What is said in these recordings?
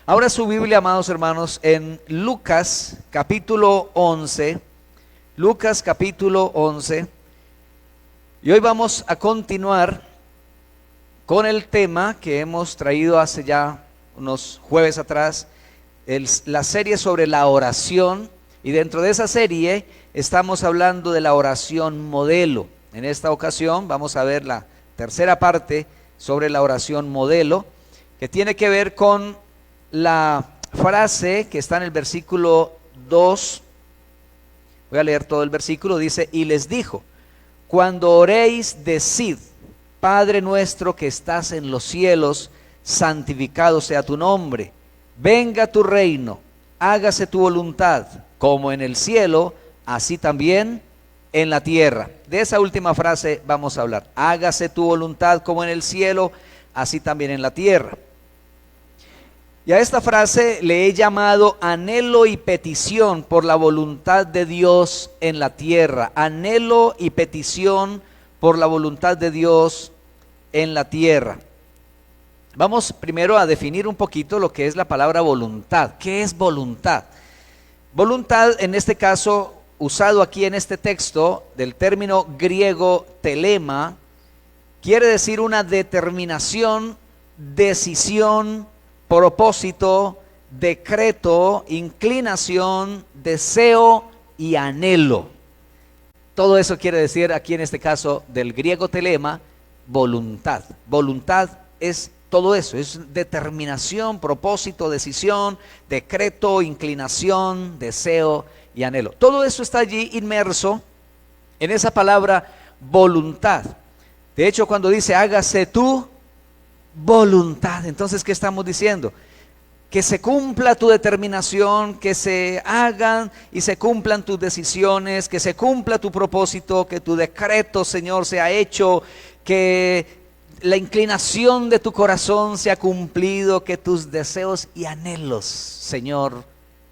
Ahora su Biblia, amados hermanos, en Lucas capítulo 11. Lucas capítulo 11. Y hoy vamos a continuar con el tema que hemos traído hace ya unos jueves atrás, la serie sobre la oración. Y dentro de esa serie estamos hablando de la oración modelo. En esta ocasión vamos a ver la tercera parte sobre la oración modelo, que tiene que ver con la frase que está en el versículo 2. Voy a leer todo el versículo. Dice: y les dijo: cuando oréis, decid: Padre nuestro que estás en los cielos, santificado sea tu nombre, venga tu reino, hágase tu voluntad, como en el cielo, así también en la tierra. De esa última frase vamos a hablar. Hágase tu voluntad como en el cielo, así también en la tierra. Y a esta frase le he llamado anhelo y petición por la voluntad de Dios en la tierra. Anhelo y petición por la voluntad de Dios en la tierra. Vamos primero a definir un poquito lo que es la palabra voluntad. ¿Qué es voluntad? Voluntad, en este caso, usado aquí en este texto, del término griego telema, quiere decir una determinación, decisión, propósito, decreto, inclinación, deseo y anhelo. Todo eso quiere decir aquí en este caso del griego telema, voluntad. Voluntad es todo eso, es determinación, propósito, decisión, decreto, inclinación, deseo y anhelo. Todo eso está allí inmerso en esa palabra voluntad. De hecho, cuando dice hágase tu voluntad, entonces ¿qué estamos diciendo? Que se cumpla tu determinación, que se hagan y se cumplan tus decisiones, que se cumpla tu propósito, que tu decreto, Señor, sea hecho, que la inclinación de tu corazón sea cumplido, que tus deseos y anhelos, Señor,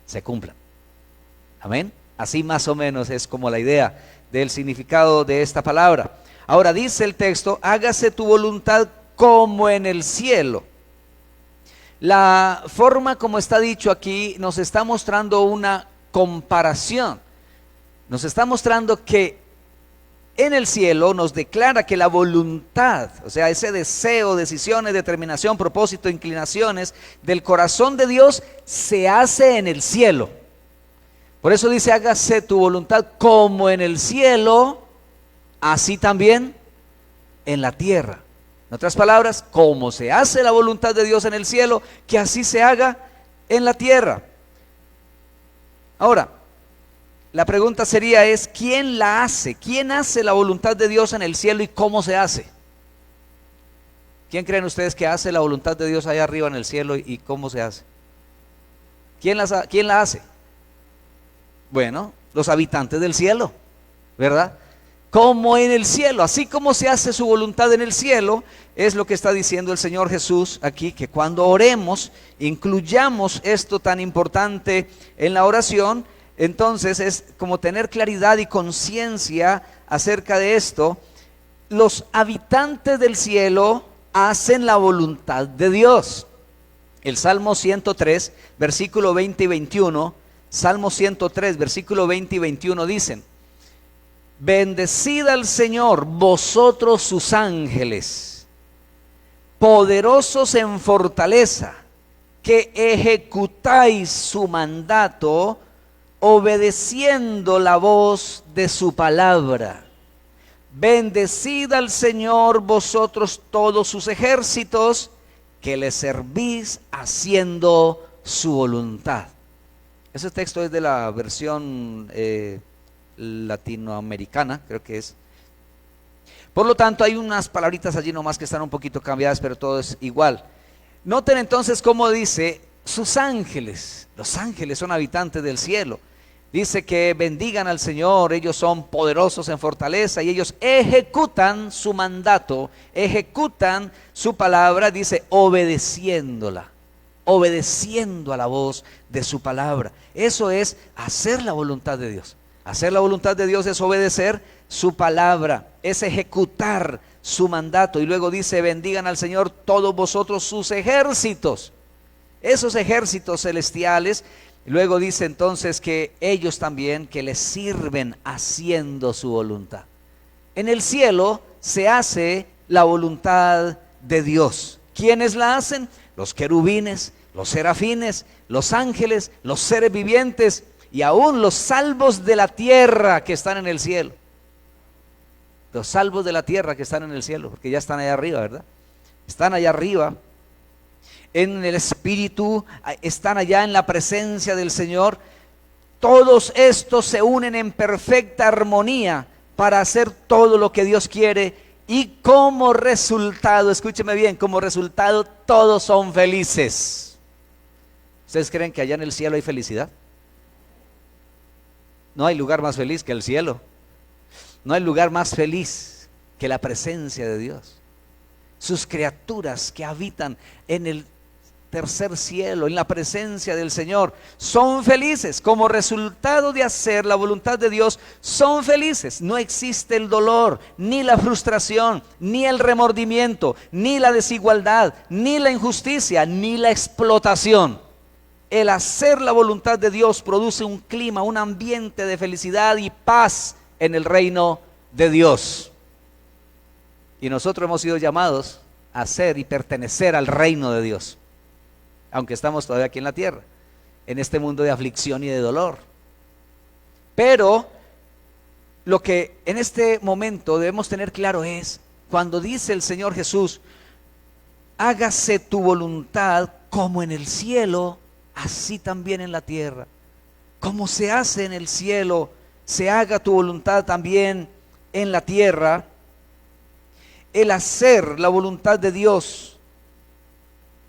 se cumplan. Amén. Así más o menos es como la idea del significado de esta palabra. Ahora dice el texto: hágase tu voluntad como en el cielo. La forma como está dicho aquí nos está mostrando una comparación. Nos está mostrando que en el cielo nos declara que la voluntad, o sea, ese deseo, decisiones, determinación, propósito, inclinaciones del corazón de Dios se hace en el cielo. Por eso dice: hágase tu voluntad como en el cielo, así también en la tierra. En otras palabras, como se hace la voluntad de Dios en el cielo, que así se haga en la tierra. Ahora, la pregunta sería ¿quién la hace? ¿Quién hace la voluntad de Dios en el cielo y cómo se hace? ¿Quién creen ustedes que hace la voluntad de Dios allá arriba en el cielo y cómo se hace? ¿Quién la hace? Bueno, los habitantes del cielo, ¿verdad? Como en el cielo, así como se hace su voluntad en el cielo, es lo que está diciendo el Señor Jesús aquí, que cuando oremos, incluyamos esto tan importante en la oración. Entonces es como tener claridad y conciencia acerca de esto. Los habitantes del cielo hacen la voluntad de Dios. El Salmo 103, versículo 20 y 21, Salmo 103, versículo 20 y 21 dicen: bendecid al Señor, vosotros sus ángeles, poderosos en fortaleza, que ejecutáis su mandato, obedeciendo la voz de su palabra. Bendecid al Señor, vosotros todos sus ejércitos, que le servís haciendo su voluntad. Ese texto es de la versión latinoamericana, creo que es. Por lo tanto, hay unas palabritas allí nomás que están un poquito cambiadas, pero todo es igual. Noten entonces cómo dice sus ángeles. Los ángeles son habitantes del cielo. Dice que bendigan al Señor, ellos son poderosos en fortaleza y ellos ejecutan su mandato, ejecutan su palabra, dice, obedeciéndola, obedeciendo a la voz de su palabra. Eso es hacer la voluntad de Dios. Hacer la voluntad de Dios es obedecer su palabra, es ejecutar su mandato. Y luego dice, bendigan al Señor todos vosotros sus ejércitos. esos ejércitos celestiales. Luego dice entonces que ellos también que les sirven haciendo su voluntad. En el cielo se hace la voluntad de Dios. ¿Quiénes la hacen? Los querubines, los serafines, los ángeles, los seres vivientes y aún los salvos de la tierra que están en el cielo. Los salvos de la tierra que están en el cielo, porque ya están allá arriba, ¿verdad? Están allá arriba en el Espíritu, están allá en la presencia del Señor. Todos estos se unen en perfecta armonía para hacer todo lo que Dios quiere, y como resultado, escúcheme bien, como resultado todos son felices. ¿Ustedes creen que allá en el cielo hay felicidad? No hay lugar más feliz que el cielo. No hay lugar más feliz que la presencia de Dios. Sus criaturas que habitan en el tercer cielo, en la presencia del Señor, son felices. Como resultado de hacer la voluntad de Dios, son felices. No existe el dolor, ni la frustración, ni el remordimiento, ni la desigualdad, ni la injusticia, ni la explotación. El hacer la voluntad de Dios produce un clima, un ambiente de felicidad y paz en el reino de Dios. Y nosotros hemos sido llamados a ser y pertenecer al reino de Dios, aunque estamos todavía aquí en la tierra, en este mundo de aflicción y de dolor. Pero lo que en este momento debemos tener claro es, cuando dice el Señor Jesús, hágase tu voluntad como en el cielo, así también en la tierra. Como se hace en el cielo, se haga tu voluntad también en la tierra. El hacer la voluntad de Dios,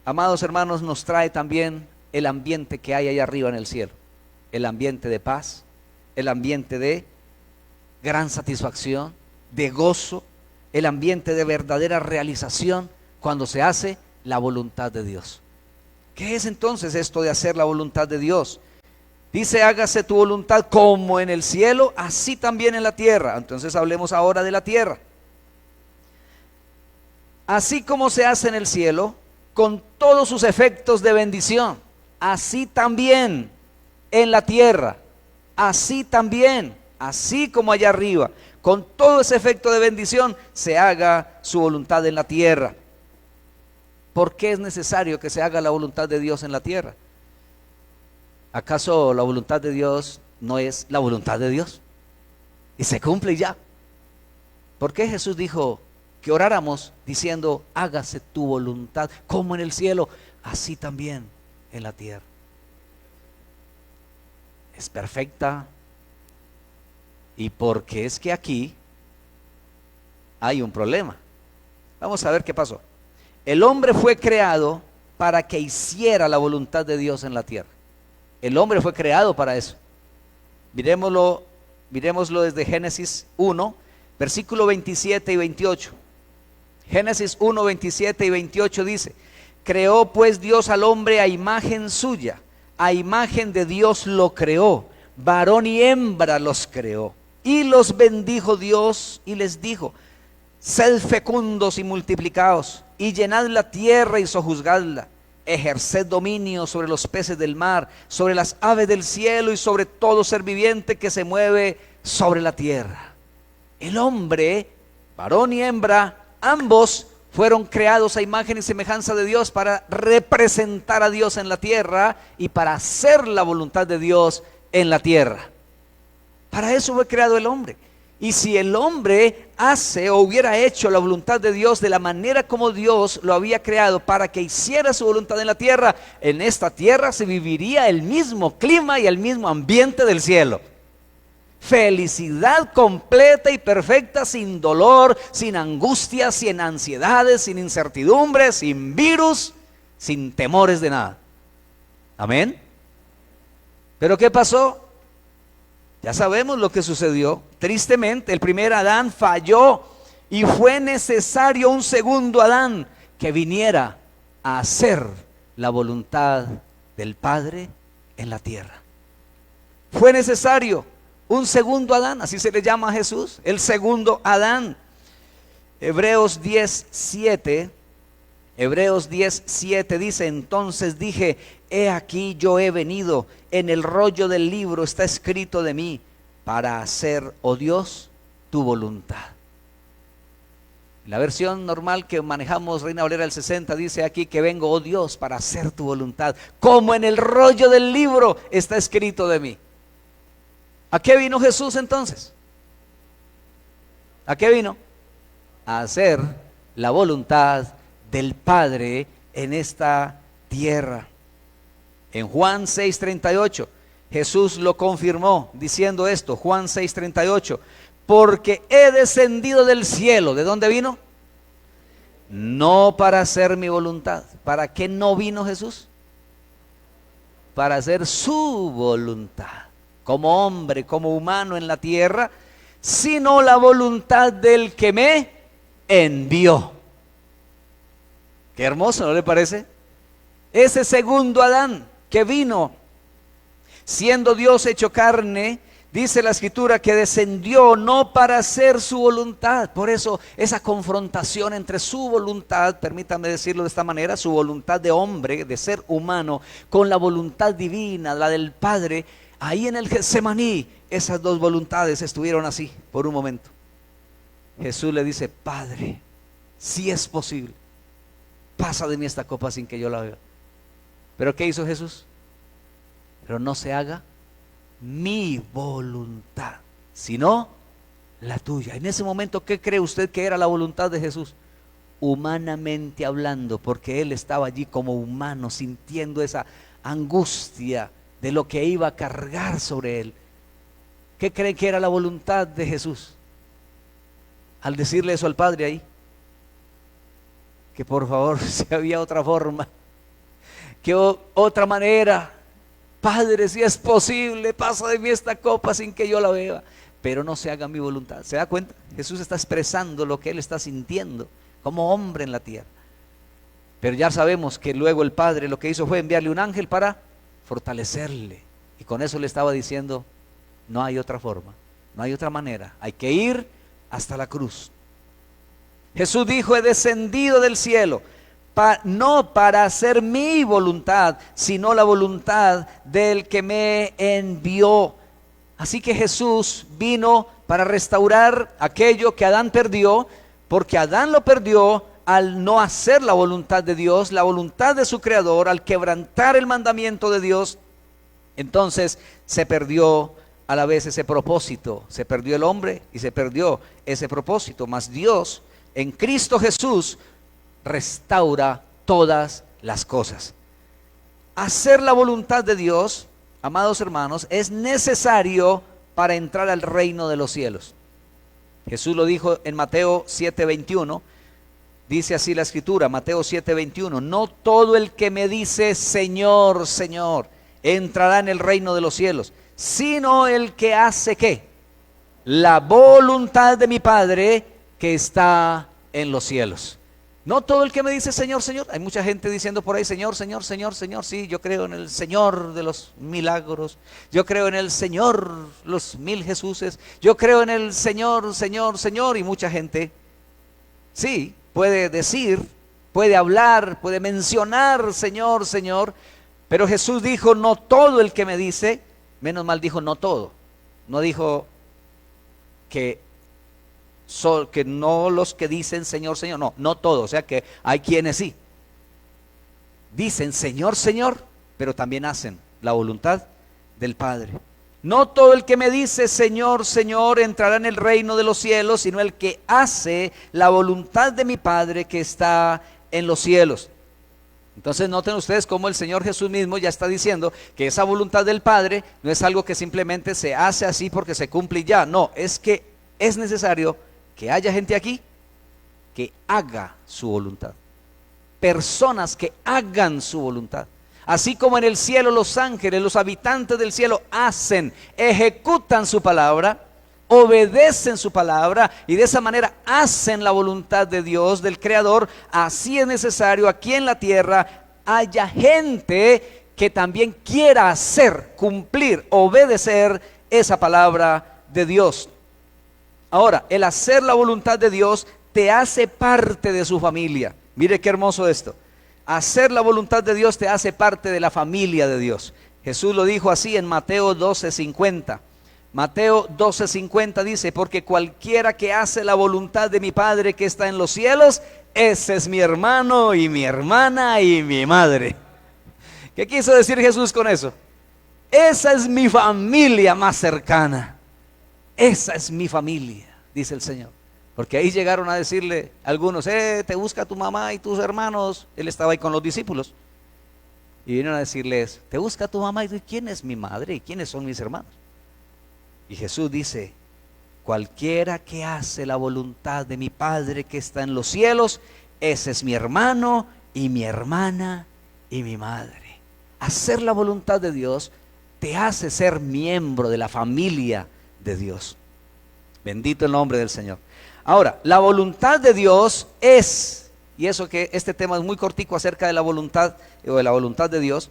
amados hermanos, nos trae también el ambiente que hay allá arriba en el cielo. El ambiente de paz, el ambiente de gran satisfacción, de gozo, el ambiente de verdadera realización cuando se hace la voluntad de Dios. ¿Qué es entonces esto de hacer la voluntad de Dios? Dice, hágase tu voluntad como en el cielo, así también en la tierra. Entonces hablemos ahora de la tierra. Así como se hace en el cielo, con todos sus efectos de bendición, así también en la tierra, así también, así como allá arriba, con todo ese efecto de bendición, se haga su voluntad en la tierra. ¿Por qué es necesario que se haga la voluntad de Dios en la tierra? ¿Acaso la voluntad de Dios no es la voluntad de Dios? Y se cumple y ya. ¿Por qué Jesús dijo que oráramos diciendo, hágase tu voluntad como en el cielo, así también en la tierra? Es perfecta, y porque es que aquí hay un problema. Vamos a ver qué pasó. El hombre fue creado para que hiciera la voluntad de Dios en la tierra. El hombre fue creado para eso. Miremoslo desde Génesis 1, versículo 27 y 28. Génesis 1, 27 y 28 dice, creó pues Dios al hombre a imagen suya, a imagen de Dios lo creó, varón y hembra los creó, y los bendijo Dios y les dijo, sed fecundos y multiplicaos, y llenad la tierra y sojuzgadla, ejerced dominio sobre los peces del mar, sobre las aves del cielo y sobre todo ser viviente que se mueve sobre la tierra. El hombre, varón y hembra, ambos fueron creados a imagen y semejanza de Dios para representar a Dios en la tierra y para hacer la voluntad de Dios en la tierra. Para eso fue creado el hombre. Y si el hombre hace o hubiera hecho la voluntad de Dios de la manera como Dios lo había creado para que hiciera su voluntad en la tierra, en esta tierra se viviría el mismo clima y el mismo ambiente del cielo. Felicidad completa y perfecta, sin dolor, sin angustia, sin ansiedades, sin incertidumbres, sin virus, sin temores de nada. Amén. ¿Pero qué pasó? Ya sabemos lo que sucedió. Tristemente, el primer Adán falló y fue necesario un segundo Adán que viniera a hacer la voluntad del Padre en la tierra. Fue necesario un segundo Adán, así se le llama a Jesús, el segundo Adán. Hebreos 10:7 Hebreos 10:7 dice: entonces dije, he aquí yo he venido, en el rollo del libro está escrito de mí, para hacer, oh Dios, tu voluntad. La versión normal que manejamos, Reina Valera del 60, dice aquí que vengo, oh Dios, para hacer tu voluntad, como en el rollo del libro está escrito de mí. ¿A qué vino Jesús entonces? ¿A qué vino? A hacer la voluntad del Padre en esta tierra. En Juan 6:38 Jesús lo confirmó diciendo esto, Juan 6:38, porque he descendido del cielo. ¿De dónde vino? No para hacer mi voluntad. ¿Para qué no vino Jesús? Para hacer su voluntad, como hombre, como humano en la tierra, sino la voluntad del que me envió. Qué hermoso, ¿no le parece? Ese segundo Adán que vino, siendo Dios hecho carne, dice la Escritura que descendió no para hacer su voluntad. Por eso esa confrontación entre su voluntad, permítame decirlo de esta manera, su voluntad de hombre, de ser humano, con la voluntad divina, la del Padre, ahí en el Getsemaní, esas dos voluntades estuvieron así por un momento. Jesús le dice: Padre, si es posible, pasa de mí esta copa sin que yo la vea. ¿Pero qué hizo Jesús? Pero no se haga mi voluntad, sino la tuya. En ese momento, ¿qué cree usted que era la voluntad de Jesús? Humanamente hablando, porque Él estaba allí como humano, sintiendo esa angustia de lo que iba a cargar sobre Él. ¿Qué cree que era la voluntad de Jesús al decirle eso al Padre ahí? Que por favor, si había otra forma, que otra manera. Padre, si es posible, pasa de mí esta copa sin que yo la beba, pero no se haga mi voluntad. ¿Se da cuenta? Jesús está expresando lo que Él está sintiendo como hombre en la tierra. Pero ya sabemos que luego el Padre lo que hizo fue enviarle un ángel para fortalecerle. Y con eso le estaba diciendo: no hay otra forma, no hay otra manera, hay que ir hasta la cruz. Jesús dijo: he descendido del cielo, no para hacer mi voluntad, sino la voluntad del que me envió. Así que Jesús vino para restaurar aquello que Adán perdió, porque Adán lo perdió al no hacer la voluntad de Dios, la voluntad de su Creador, al quebrantar el mandamiento de Dios. Entonces se perdió a la vez ese propósito, se perdió el hombre y se perdió ese propósito. Mas Dios en Cristo Jesús restaura todas las cosas. Hacer la voluntad de Dios, amados hermanos, es necesario para entrar al reino de los cielos. Jesús lo dijo en Mateo 7:21, dice así la Escritura, Mateo 7:21, no todo el que me dice Señor, Señor, entrará en el reino de los cielos, sino el que hace ¿qué? La voluntad de mi Padre que está en los cielos. No todo el que me dice Señor, Señor. Hay mucha gente diciendo por ahí: Señor, Señor, Señor, Señor. Sí, yo creo en el Señor de los milagros, yo creo en el Señor los 1000 Jesuses, yo creo en el Señor, Señor, Señor. Y mucha gente sí puede decir, puede hablar, puede mencionar Señor, Señor. Pero Jesús dijo: no todo el que me dice, menos mal dijo no todo. No dijo que no los que dicen Señor, Señor, no todos, o sea que hay quienes sí dicen Señor, Señor, pero también hacen la voluntad del Padre. No todo el que me dice Señor, Señor entrará en el reino de los cielos, sino el que hace la voluntad de mi Padre que está en los cielos. Entonces noten ustedes cómo el Señor Jesús mismo ya está diciendo que esa voluntad del Padre no es algo que simplemente se hace así porque se cumple y ya. No, es que es necesario que haya gente aquí que haga su voluntad, personas que hagan su voluntad. Así como en el cielo los ángeles, los habitantes del cielo hacen, ejecutan su palabra, obedecen su palabra y de esa manera hacen la voluntad de Dios, del Creador. Así es necesario aquí en la tierra haya gente que también quiera hacer, cumplir, obedecer esa palabra de Dios. Ahora, el hacer la voluntad de Dios te hace parte de su familia. Mire qué hermoso esto. Hacer la voluntad de Dios te hace parte de la familia de Dios. Jesús lo dijo así en Mateo 12:50. Mateo 12:50 dice, porque cualquiera que hace la voluntad de mi Padre que está en los cielos, ese es mi hermano y mi hermana y mi madre. ¿Qué quiso decir Jesús con eso? Esa es mi familia más cercana. Esa es mi familia, dice el Señor. Porque ahí llegaron a decirle algunos, te busca tu mamá y tus hermanos. Él estaba ahí con los discípulos. Y vinieron a decirles, te busca tu mamá y tú, ¿quién es mi madre y quiénes son mis hermanos? Y Jesús dice, cualquiera que hace la voluntad de mi Padre que está en los cielos, ese es mi hermano y mi hermana y mi madre. Hacer la voluntad de Dios te hace ser miembro de la familia de Dios. Bendito el nombre del Señor. Ahora, la voluntad de Dios es, y eso que este tema es muy cortico acerca de la voluntad o de la voluntad de Dios,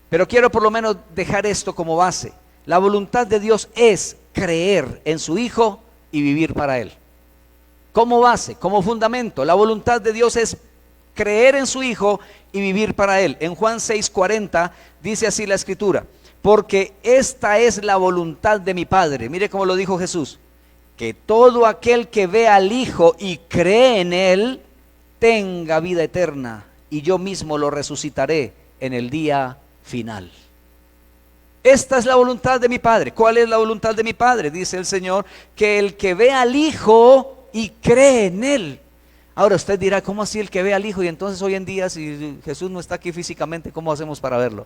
pero quiero por lo menos dejar esto como base. La voluntad de Dios es creer en su Hijo y vivir para Él. Como base, como fundamento, la voluntad de Dios es creer en su Hijo y vivir para Él. En Juan 6:40 dice así la Escritura, porque esta es la voluntad de mi Padre. Mire cómo lo dijo Jesús, que todo aquel que ve al Hijo y cree en Él, tenga vida eterna, y yo mismo lo resucitaré en el día final. Esta es la voluntad de mi Padre. ¿Cuál es la voluntad de mi Padre? Dice el Señor, que el que ve al Hijo y cree en Él. Ahora usted dirá, ¿cómo así el que ve al Hijo? Y entonces hoy en día, si Jesús no está aquí físicamente, ¿cómo hacemos para verlo?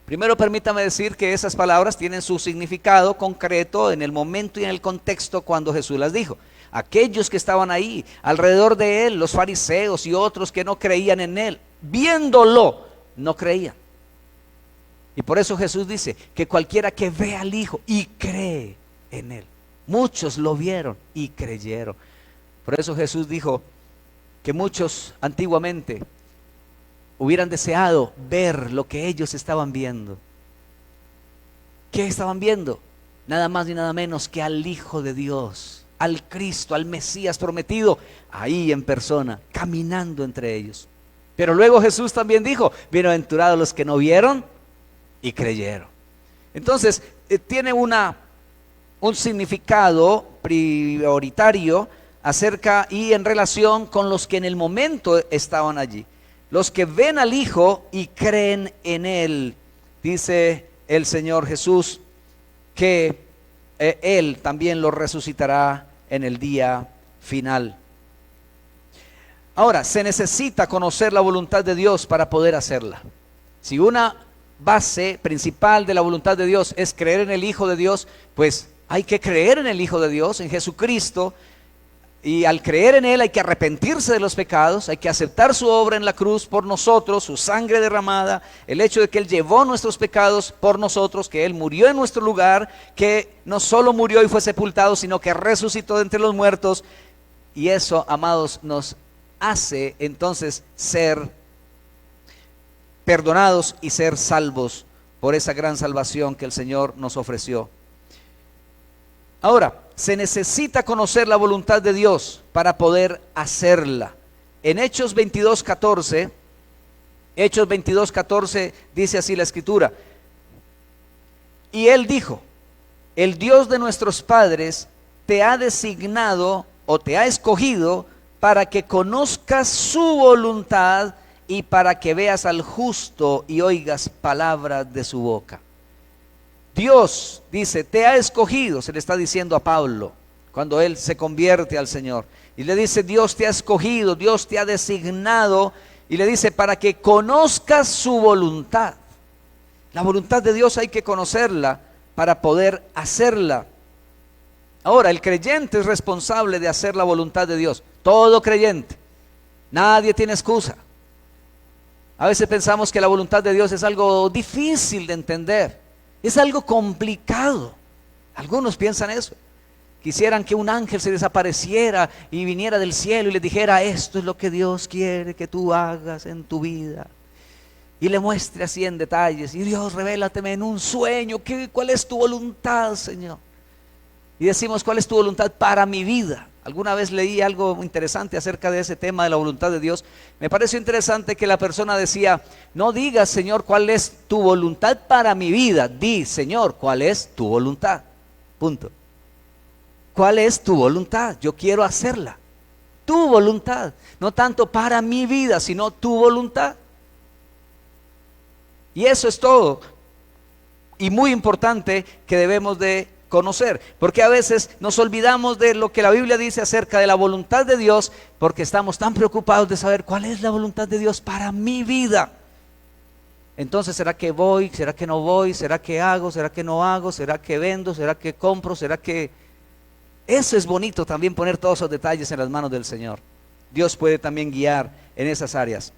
Primero permítame decir que esas palabras tienen su significado concreto en el momento y en el contexto cuando Jesús las dijo. Aquellos que estaban ahí, alrededor de Él, los fariseos y otros que no creían en Él, viéndolo, no creían. Y por eso Jesús dice que cualquiera que ve al Hijo y cree en Él. Muchos lo vieron y creyeron. Por eso Jesús dijo que muchos antiguamente hubieran deseado ver lo que ellos estaban viendo. ¿Qué estaban viendo? Nada más ni nada menos que al Hijo de Dios, al Cristo, al Mesías prometido, ahí en persona, caminando entre ellos. Pero luego Jesús también dijo, bienaventurados los que no vieron y creyeron. Entonces, tiene un significado prioritario acerca y en relación con los que en el momento estaban allí. Los que ven al Hijo y creen en Él. Dice el Señor Jesús que Él también los resucitará en el día final. Ahora, se necesita conocer la voluntad de Dios para poder hacerla. Si una base principal de la voluntad de Dios es creer en el Hijo de Dios, pues hay que creer en el Hijo de Dios, en Jesucristo. Y al creer en Él hay que arrepentirse de los pecados, hay que aceptar su obra en la cruz por nosotros, su sangre derramada, el hecho de que Él llevó nuestros pecados por nosotros, que Él murió en nuestro lugar, que no solo murió y fue sepultado, sino que resucitó de entre los muertos. Y eso, amados, nos hace entonces ser perdonados y ser salvos por esa gran salvación que el Señor nos ofreció. Ahora, se necesita conocer la voluntad de Dios para poder hacerla. En Hechos 22:14 dice así la Escritura. Y Él dijo, el Dios de nuestros padres te ha designado o te ha escogido para que conozcas su voluntad y para que veas al justo y oigas palabras de su boca. Dios, dice, te ha escogido, se le está diciendo a Pablo, cuando él se convierte al Señor. Y le dice, Dios te ha escogido, Dios te ha designado, y le dice, para que conozcas su voluntad. La voluntad de Dios hay que conocerla para poder hacerla. Ahora, el creyente es responsable de hacer la voluntad de Dios. Todo creyente. Nadie tiene excusa. A veces pensamos que la voluntad de Dios es algo difícil de entender. Es algo complicado. Algunos piensan eso. Quisieran que un ángel se desapareciera y viniera del cielo y les dijera, esto es lo que Dios quiere que tú hagas en tu vida. Y le muestre así en detalles. Y Dios, revélateme en un sueño. ¿Cuál es tu voluntad, Señor? Y decimos, ¿cuál es tu voluntad para mi vida? Alguna vez leí algo interesante acerca de ese tema de la voluntad de Dios. Me pareció interesante que la persona decía, no digas, Señor, cuál es tu voluntad para mi vida. Di, Señor, cuál es tu voluntad. Punto. ¿Cuál es tu voluntad? Yo quiero hacerla. Tu voluntad. No tanto para mi vida, sino tu voluntad. Y eso es todo. Y muy importante que debemos de conocer, porque a veces nos olvidamos de lo que la Biblia dice acerca de la voluntad de Dios, porque estamos tan preocupados de saber cuál es la voluntad de Dios para mi vida. Entonces, ¿será que voy? ¿Será que no voy? ¿Será que hago? ¿Será que no hago? ¿Será que vendo? ¿Será que compro? ¿Será que...? Eso es bonito también, poner todos esos detalles en las manos del Señor. Dios puede también guiar en esas áreas.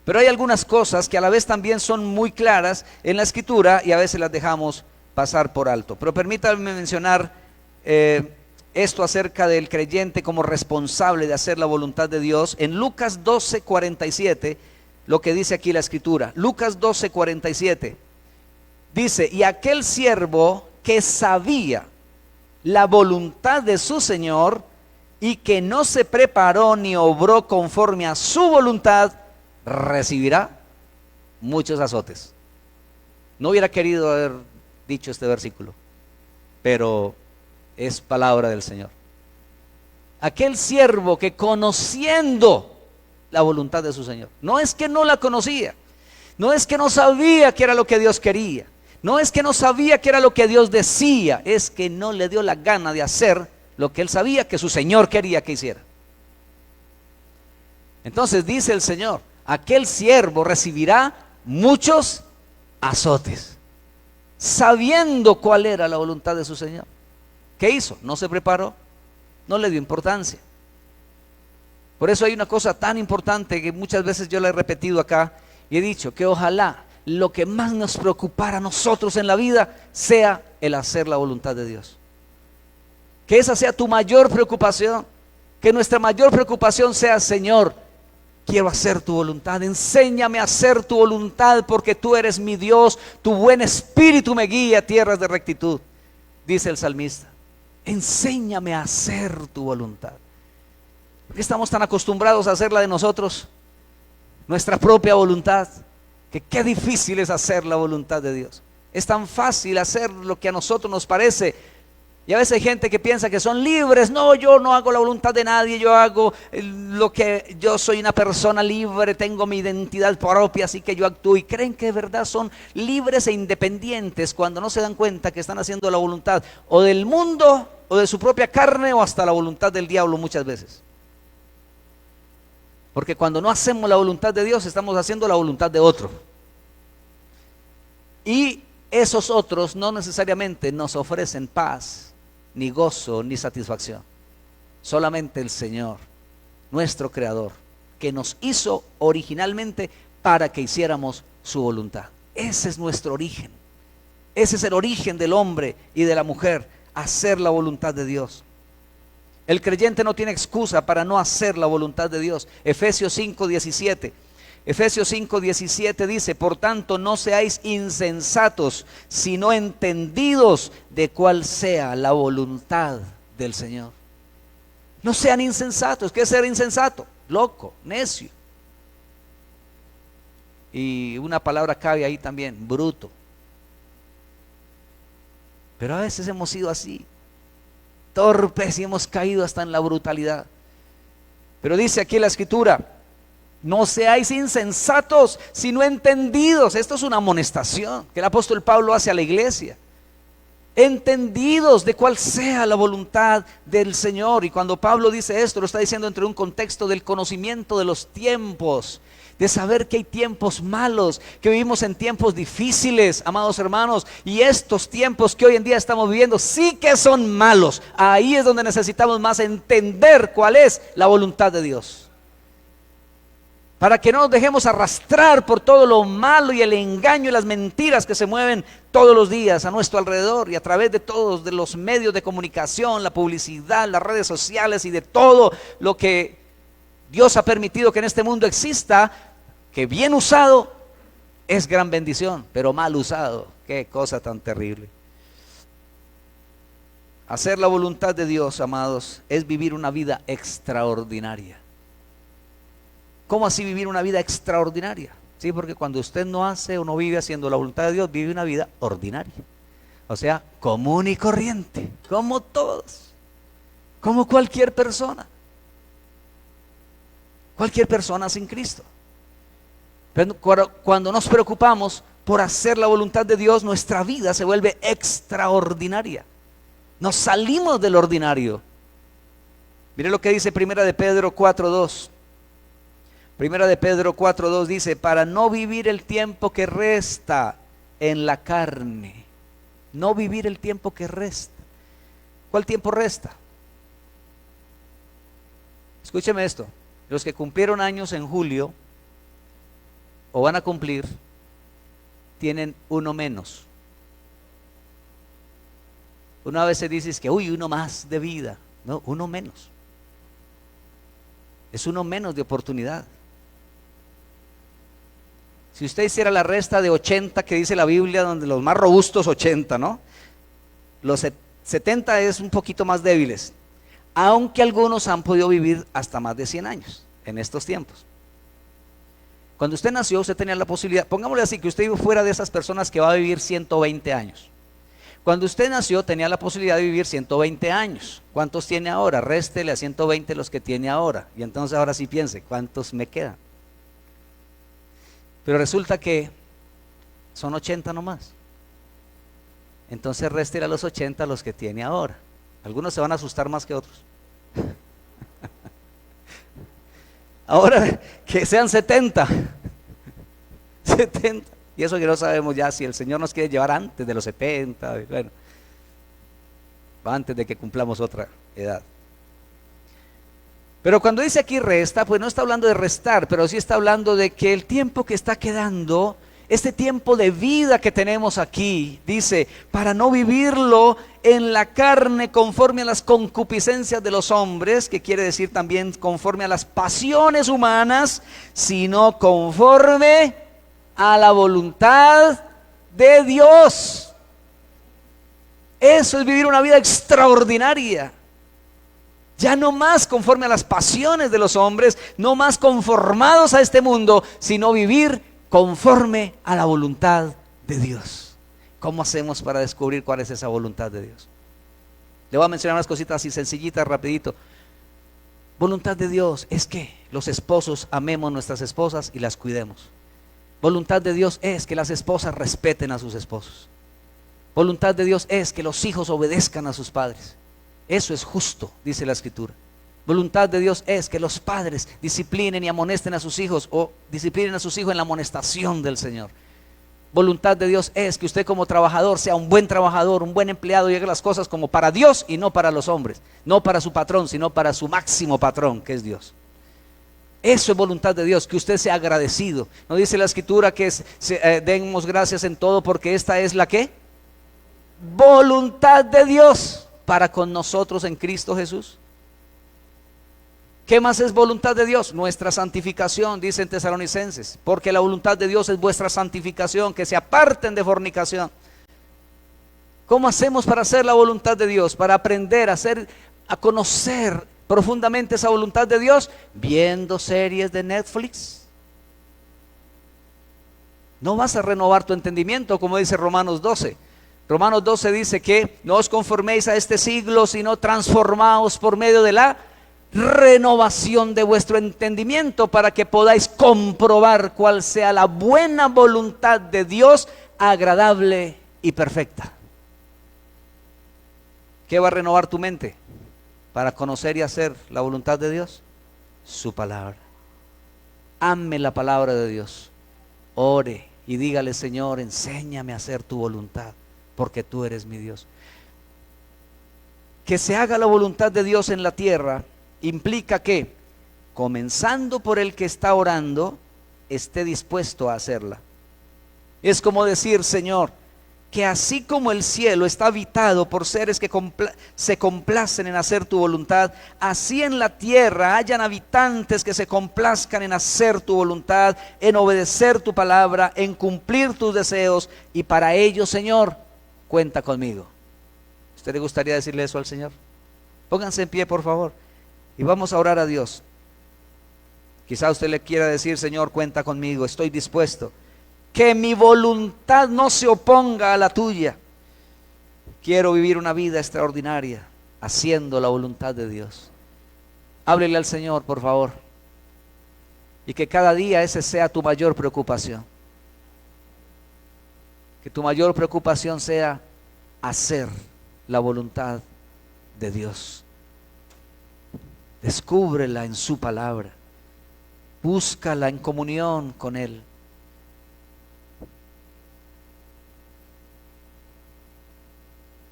Pero hay algunas cosas que a la vez también son muy claras en la Escritura y a veces las dejamos pasar por alto. Pero permítanme mencionar esto acerca del creyente como responsable de hacer la voluntad de Dios. En Lucas 12:47, lo que dice aquí la Escritura. Lucas 12:47 dice, y aquel siervo que sabía la voluntad de su Señor y que no se preparó ni obró conforme a su voluntad, recibirá muchos azotes. No hubiera querido haber dicho este versículo, pero es palabra del Señor. Aquel siervo que conociendo la voluntad de su Señor, no es que no la conocía, no es que no sabía qué era lo que Dios quería, no es que no sabía qué era lo que Dios decía, es que no le dio la gana de hacer lo que él sabía que su Señor quería que hiciera. Entonces dice el Señor, aquel siervo recibirá muchos azotes, sabiendo cuál era la voluntad de su Señor. ¿Qué hizo? No se preparó, no le dio importancia. Por eso hay una cosa tan importante que muchas veces yo la he repetido acá y he dicho que ojalá lo que más nos preocupara a nosotros en la vida sea el hacer la voluntad de Dios. Que esa sea tu mayor preocupación, que nuestra mayor preocupación sea, Señor, quiero hacer tu voluntad, enséñame a hacer tu voluntad porque tú eres mi Dios, tu buen espíritu me guía a tierras de rectitud, dice el salmista. Enséñame a hacer tu voluntad. ¿Por qué estamos tan acostumbrados a hacerla de nosotros? Nuestra propia voluntad, que qué difícil es hacer la voluntad de Dios. Es tan fácil hacer lo que a nosotros nos parece. Y a veces hay gente que piensa que son libres. No, yo no hago la voluntad de nadie, yo hago lo que yo soy, una persona libre, tengo mi identidad propia, así que yo actúo. Y creen que de verdad son libres e independientes cuando no se dan cuenta que están haciendo la voluntad o del mundo o de su propia carne o hasta la voluntad del diablo muchas veces. Porque cuando no hacemos la voluntad de Dios, estamos haciendo la voluntad de otro. Y esos otros no necesariamente nos ofrecen paz, ni gozo, ni satisfacción. Solamente el Señor, nuestro Creador, que nos hizo originalmente para que hiciéramos su voluntad. Ese es nuestro origen. Ese es el origen del hombre y de la mujer, hacer la voluntad de Dios. El creyente no tiene excusa para no hacer la voluntad de Dios. Efesios 5:17. Efesios 5:17 dice, por tanto no seáis insensatos, sino entendidos de cuál sea la voluntad del Señor. No sean insensatos. ¿Qué es ser insensato? Loco, necio. Y una palabra cabe ahí también, bruto. Pero a veces hemos sido así, torpes, y hemos caído hasta en la brutalidad. Pero dice aquí la Escritura, no seáis insensatos, sino entendidos. Esto es una amonestación que el apóstol Pablo hace a la iglesia. Entendidos de cuál sea la voluntad del Señor. Y cuando Pablo dice esto, lo está diciendo entre un contexto del conocimiento de los tiempos, de saber que hay tiempos malos, que vivimos en tiempos difíciles, amados hermanos, y estos tiempos que hoy en día estamos viviendo sí que son malos. Ahí es donde necesitamos más entender cuál es la voluntad de Dios, para que no nos dejemos arrastrar por todo lo malo y el engaño y las mentiras que se mueven todos los días a nuestro alrededor y a través de todos de los medios de comunicación, la publicidad, las redes sociales y de todo lo que Dios ha permitido que en este mundo exista, que bien usado es gran bendición, pero mal usado, qué cosa tan terrible. Hacer la voluntad de Dios, amados, es vivir una vida extraordinaria. ¿Cómo así vivir una vida extraordinaria? Sí, porque cuando usted no hace o no vive haciendo la voluntad de Dios, vive una vida ordinaria. O sea, común y corriente, como todos, como cualquier persona sin Cristo. Pero cuando nos preocupamos por hacer la voluntad de Dios, nuestra vida se vuelve extraordinaria. Nos salimos del ordinario. Mire lo que dice Primera de Pedro 4:2. Primera de Pedro 4:2 dice: para no vivir el tiempo que resta en la carne. No vivir el tiempo que resta. ¿Cuál tiempo resta? Escúcheme esto. Los que cumplieron años en julio o van a cumplir, tienen uno menos. Una vez se dice que uno más de vida. No, uno menos. Es uno menos de oportunidad. Si usted hiciera la resta de 80 que dice la Biblia, donde los más robustos 80, ¿no? Los 70 es un poquito más débiles, aunque algunos han podido vivir hasta más de 100 años en estos tiempos. Cuando usted nació, usted tenía la posibilidad, pongámosle así, que usted fuera de esas personas que va a vivir 120 años. Cuando usted nació, tenía la posibilidad de vivir 120 años. ¿Cuántos tiene ahora? Réstele a 120 los que tiene ahora. Y entonces ahora sí piense, ¿cuántos me quedan? Pero resulta que son 80 nomás. Entonces réstele a los 80 los que tiene ahora. Algunos se van a asustar más que otros. Ahora que sean 70. 70. Y eso que no sabemos ya si el Señor nos quiere llevar antes de los 70. Bueno, antes de que cumplamos otra edad. Pero cuando dice aquí resta, pues no está hablando de restar, pero sí está hablando de que el tiempo que está quedando, este tiempo de vida que tenemos aquí, dice, para no vivirlo en la carne conforme a las concupiscencias de los hombres, que quiere decir también conforme a las pasiones humanas, sino conforme a la voluntad de Dios. Eso es vivir una vida extraordinaria. Ya no más conforme a las pasiones de los hombres, no más conformados a este mundo, sino vivir conforme a la voluntad de Dios. ¿Cómo hacemos para descubrir cuál es esa voluntad de Dios? Le voy a mencionar unas cositas así sencillitas, rapidito. Voluntad de Dios es que los esposos amemos nuestras esposas y las cuidemos. Voluntad de Dios es que las esposas respeten a sus esposos. Voluntad de Dios es que los hijos obedezcan a sus padres. Eso es justo, dice la Escritura. Voluntad de Dios es que los padres disciplinen y amonesten a sus hijos, o disciplinen a sus hijos en la amonestación del Señor. Voluntad de Dios es que usted como trabajador sea un buen trabajador, un buen empleado, y haga las cosas como para Dios y no para los hombres, no para su patrón, sino para su máximo patrón, que es Dios. Eso es voluntad de Dios, que usted sea agradecido. ¿No dice la Escritura que demos gracias en todo, porque esta es la ¿qué? Voluntad de Dios para con nosotros en Cristo Jesús. ¿Qué más es voluntad de Dios? Nuestra santificación, dicen Tesalonicenses, porque la voluntad de Dios es vuestra santificación, que se aparten de fornicación. ¿Cómo hacemos para hacer la voluntad de Dios? Para aprender a conocer profundamente esa voluntad de Dios, viendo series de Netflix. No vas a renovar tu entendimiento, como dice Romanos 12. Romanos 12 dice que no os conforméis a este siglo, sino transformaos por medio de la renovación de vuestro entendimiento, para que podáis comprobar cuál sea la buena voluntad de Dios, agradable y perfecta. ¿Qué va a renovar tu mente para conocer y hacer la voluntad de Dios? Su palabra. Ame la palabra de Dios. Ore y dígale: Señor, enséñame a hacer tu voluntad, porque tú eres mi Dios. Que se haga la voluntad de Dios en la tierra implica que, comenzando por el que está orando, esté dispuesto a hacerla. Es como decir: Señor, que así como el cielo está habitado por seres que se complacen en hacer tu voluntad, así en la tierra hayan habitantes que se complazcan en hacer tu voluntad, en obedecer tu palabra, en cumplir tus deseos, y para ello, Señor, cuenta conmigo. ¿Usted le gustaría decirle eso al Señor? Pónganse en pie, por favor, y vamos a orar a Dios. Quizá usted le quiera decir: Señor, cuenta conmigo, estoy dispuesto. Que mi voluntad no se oponga a la tuya. Quiero vivir una vida extraordinaria haciendo la voluntad de Dios. Háblele al Señor, por favor, y que cada día ese sea tu mayor preocupación. Que tu mayor preocupación sea hacer la voluntad de Dios. Descúbrela en su palabra. Búscala en comunión con Él.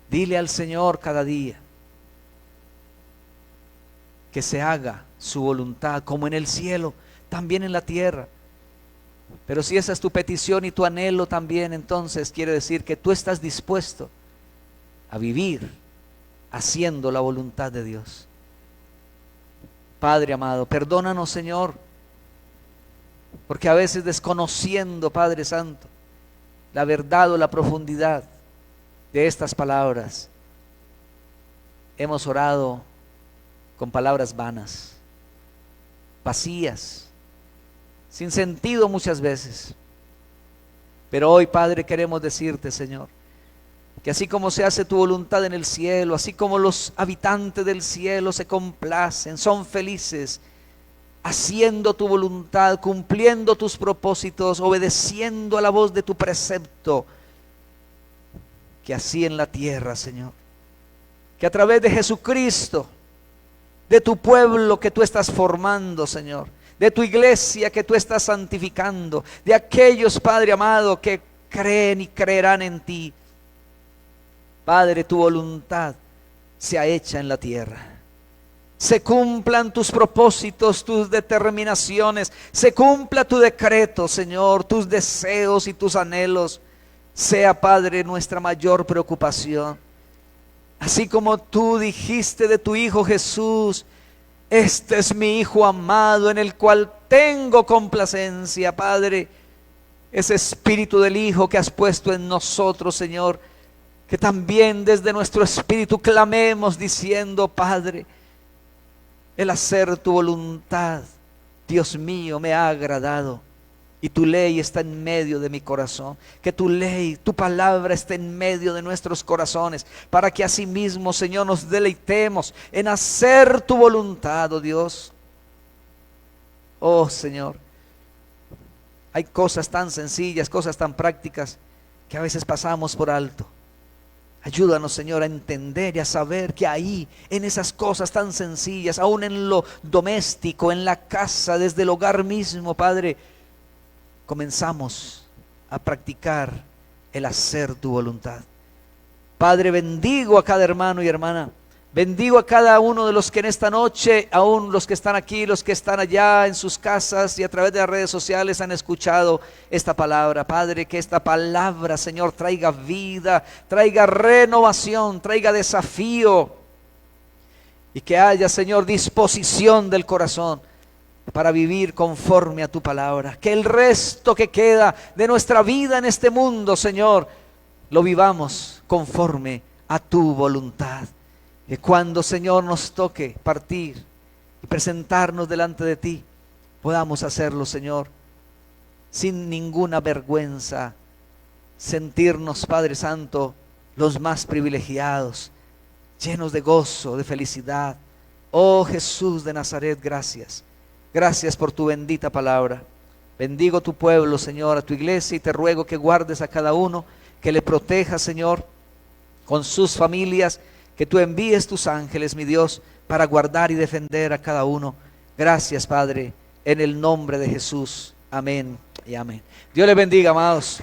Dile al Señor cada día que se haga su voluntad, como en el cielo, también en la tierra. Pero si esa es tu petición y tu anhelo también, entonces quiere decir que tú estás dispuesto a vivir haciendo la voluntad de Dios. Padre amado, perdónanos, Señor, porque a veces, desconociendo, Padre Santo, la verdad o la profundidad de estas palabras, hemos orado con palabras vanas, vacías, sin sentido muchas veces. Pero hoy, Padre, queremos decirte, Señor, que así como se hace tu voluntad en el cielo, así como los habitantes del cielo se complacen, son felices, haciendo tu voluntad, cumpliendo tus propósitos, obedeciendo a la voz de tu precepto, que así en la tierra, Señor, que a través de Jesucristo, de tu pueblo que tú estás formando, Señor, de tu iglesia que tú estás santificando, de aquellos, Padre amado, que creen y creerán en ti, Padre, tu voluntad sea hecha en la tierra. Se cumplan tus propósitos, tus determinaciones, se cumpla tu decreto, Señor, tus deseos y tus anhelos. Sea, Padre, nuestra mayor preocupación. Así como tú dijiste de tu Hijo Jesús: este es mi Hijo amado en el cual tengo complacencia. Padre, ese espíritu del Hijo que has puesto en nosotros, Señor, que también desde nuestro espíritu clamemos diciendo: Padre, el hacer tu voluntad, Dios mío, me ha agradado. Y tu ley está en medio de mi corazón. Que tu ley, tu palabra esté en medio de nuestros corazones, para que asimismo, Señor, nos deleitemos en hacer tu voluntad, oh Dios. Oh Señor, hay cosas tan sencillas, cosas tan prácticas que a veces pasamos por alto. Ayúdanos, Señor, a entender y a saber que ahí, en esas cosas tan sencillas, aún en lo doméstico, en la casa, desde el hogar mismo, Padre, comenzamos a practicar el hacer tu voluntad. Padre, bendigo a cada hermano y hermana. Bendigo a cada uno de los que en esta noche, aún los que están aquí, los que están allá en sus casas y a través de las redes sociales han escuchado esta palabra. Padre, que esta palabra, Señor, traiga vida, traiga renovación, traiga desafío, y que haya, Señor, disposición del corazón para vivir conforme a tu palabra. Que el resto que queda de nuestra vida en este mundo, Señor, lo vivamos conforme a tu voluntad. Que cuando, Señor, nos toque partir y presentarnos delante de ti, podamos hacerlo, Señor, sin ninguna vergüenza. Sentirnos, Padre Santo, los más privilegiados, llenos de gozo, de felicidad. Oh Jesús de Nazaret, gracias. Gracias por tu bendita palabra. Bendigo tu pueblo, Señor, a tu iglesia, y te ruego que guardes a cada uno, que le protejas, Señor, con sus familias, que tú envíes tus ángeles, mi Dios, para guardar y defender a cada uno. Gracias, Padre, en el nombre de Jesús. Amén y amén. Dios les bendiga, amados.